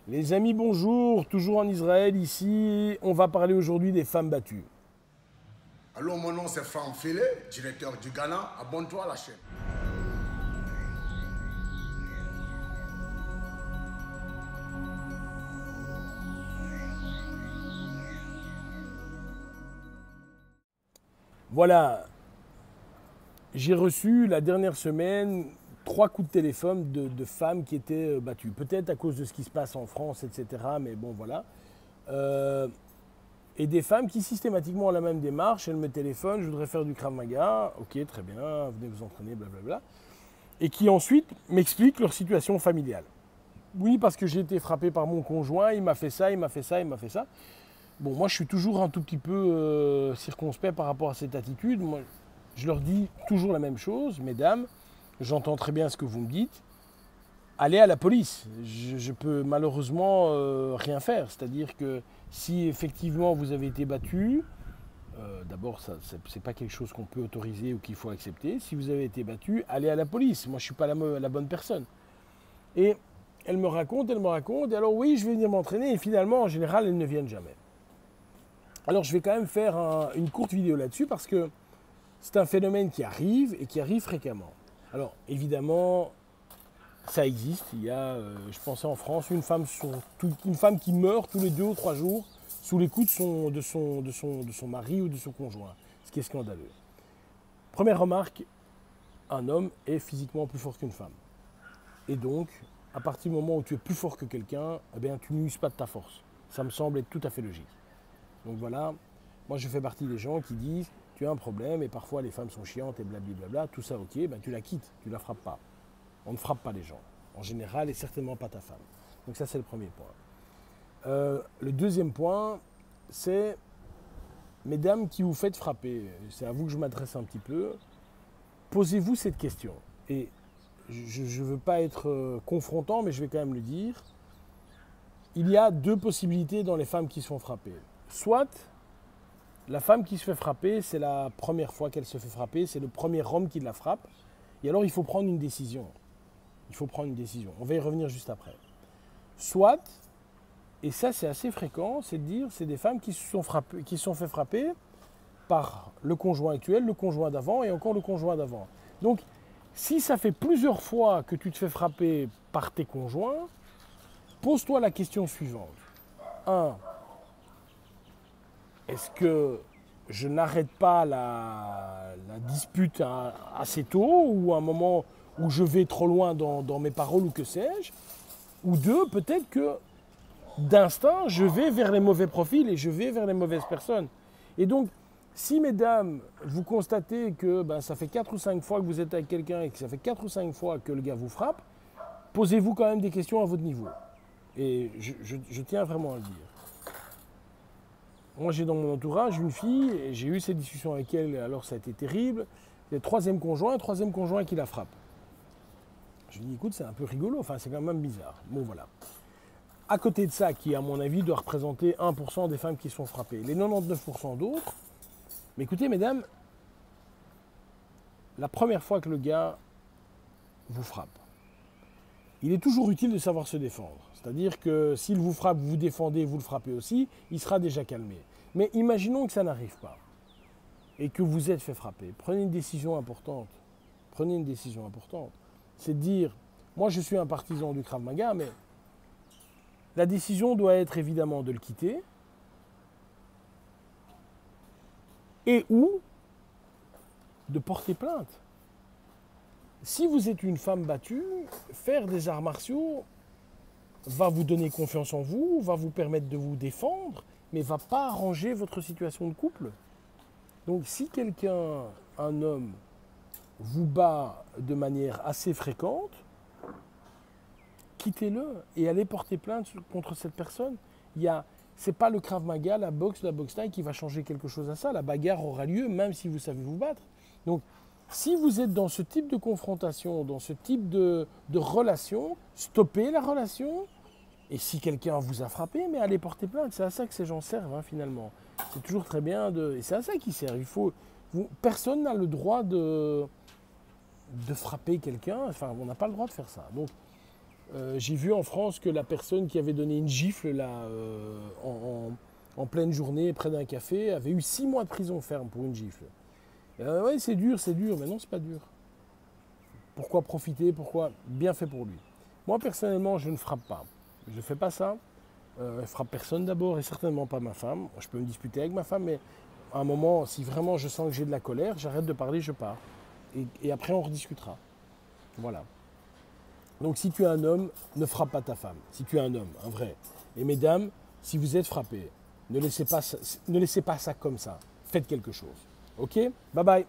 Les amis, bonjour, toujours en Israël ici. On va parler aujourd'hui des femmes battues. Allô, mon nom c'est Franck Félé, directeur du Ghana. Abonne-toi à la chaîne. Voilà, j'ai reçu la dernière semaine 3 coups de téléphone de femmes qui étaient battues. Peut-être à cause de ce qui se passe en France, etc. Mais bon, voilà. Euh, et des femmes qui systématiquement ont la même démarche. Elles me téléphonent, je voudrais faire du Krav Maga. Ok, très bien, venez vous entraîner, blablabla. Et qui ensuite m'expliquent leur situation familiale. Oui, parce que j'ai été frappé par mon conjoint, il m'a fait ça, il m'a fait ça, il m'a fait ça. Bon, moi je suis toujours un tout petit peu circonspect par rapport à cette attitude. Moi, je leur dis toujours la même chose, mesdames, j'entends très bien ce que vous me dites. Allez à la police. Je peux malheureusement rien faire. C'est-à-dire que si effectivement vous avez été battu, d'abord ça c'est pas quelque chose qu'on peut autoriser ou qu'il faut accepter. Si vous avez été battu, allez à la police. Moi je suis pas la bonne personne. Et elle me raconte, et alors oui, je vais venir m'entraîner, et finalement, en général, elles ne viennent jamais. Alors, je vais quand même faire une courte vidéo là-dessus, parce que c'est un phénomène qui arrive, et qui arrive fréquemment. Alors, évidemment, ça existe. Il y a, je pensais en France, une femme qui meurt tous les 2 ou 3 jours, sous les coups de son mari ou de son conjoint, ce qui est scandaleux. Première remarque, un homme est physiquement plus fort qu'une femme. Et donc, à partir du moment où tu es plus fort que quelqu'un, eh bien, tu n'uses pas de ta force. Ça me semble être tout à fait logique. Donc voilà, moi je fais partie des gens qui disent, tu as un problème et parfois les femmes sont chiantes et blablabla, tout ça ok, ben tu la quittes, tu la frappes pas. On ne frappe pas les gens, en général, et certainement pas ta femme. Donc ça c'est le premier point. Le deuxième point, c'est, mesdames qui vous faites frapper, c'est à vous que je m'adresse un petit peu, posez-vous cette question. Et je ne veux pas être confrontant, mais je vais quand même le dire. Il y a 2 possibilités dans les femmes qui se font frapper. Soit la femme qui se fait frapper, c'est la première fois qu'elle se fait frapper, c'est le premier homme qui la frappe. Et alors il faut prendre une décision. Il faut prendre une décision. On va y revenir juste après. Soit, et ça c'est assez fréquent, c'est de dire c'est des femmes qui se sont fait frapper par le conjoint actuel, le conjoint d'avant et encore le conjoint d'avant. Donc, si ça fait plusieurs fois que tu te fais frapper par tes conjoints, pose-toi la question suivante. 1. Est-ce que je n'arrête pas la dispute assez tôt ou à un moment où je vais trop loin dans mes paroles ou que sais-je? Ou 2, peut-être que d'instinct, je vais vers les mauvais profils et je vais vers les mauvaises personnes. Et donc, si, mesdames, vous constatez que ça fait 4 ou 5 fois que vous êtes avec quelqu'un et que ça fait 4 ou 5 fois que le gars vous frappe, posez-vous quand même des questions à votre niveau. Et je tiens vraiment à le dire. Moi, j'ai dans mon entourage une fille, et j'ai eu cette discussion avec elle, alors ça a été terrible. C'est le troisième conjoint qui la frappe. Je lui dis, écoute, c'est un peu rigolo, enfin, c'est quand même bizarre. Bon, voilà. À côté de ça, qui, à mon avis, doit représenter 1% des femmes qui sont frappées. Les 99% d'autres, mais écoutez, mesdames, la première fois que le gars vous frappe, il est toujours utile de savoir se défendre. C'est-à-dire que s'il vous frappe, vous vous défendez, vous le frappez aussi, il sera déjà calmé. Mais imaginons que ça n'arrive pas et que vous êtes fait frapper. Prenez une décision importante. Prenez une décision importante. C'est de dire, moi je suis un partisan du Krav Maga, mais la décision doit être évidemment de le quitter et ou de porter plainte. Si vous êtes une femme battue, faire des arts martiaux va vous donner confiance en vous, va vous permettre de vous défendre, mais ne va pas arranger votre situation de couple. Donc si quelqu'un, un homme, vous bat de manière assez fréquente, quittez-le et allez porter plainte contre cette personne. C'est pas le Krav Maga, la boxe thaï qui va changer quelque chose à ça. La bagarre aura lieu même si vous savez vous battre. Donc, si vous êtes dans ce type de confrontation, dans ce type de relation, stoppez la relation. Et si quelqu'un vous a frappé, mais allez porter plainte. C'est à ça que ces gens servent, finalement. C'est toujours très bien et c'est à ça qu'ils servent. Personne n'a le droit de frapper quelqu'un. Enfin, on n'a pas le droit de faire ça. Donc, J'ai vu en France que la personne qui avait donné une gifle là, en pleine journée près d'un café avait eu 6 mois de prison ferme pour une gifle. Ouais, c'est dur, mais non, c'est pas dur. Pourquoi profiter? Pourquoi? Bien fait pour lui. Moi, personnellement, je ne frappe pas. Je ne fais pas ça. Je ne frappe personne d'abord et certainement pas ma femme. Je peux me disputer avec ma femme, mais à un moment, si vraiment je sens que j'ai de la colère, j'arrête de parler, je pars. Et après, on rediscutera. Voilà. Donc, si tu es un homme, ne frappe pas ta femme. Si tu es un homme, un vrai. Et mesdames, si vous êtes frappés, ne laissez pas ça comme ça. Faites quelque chose. Ok? Bye bye.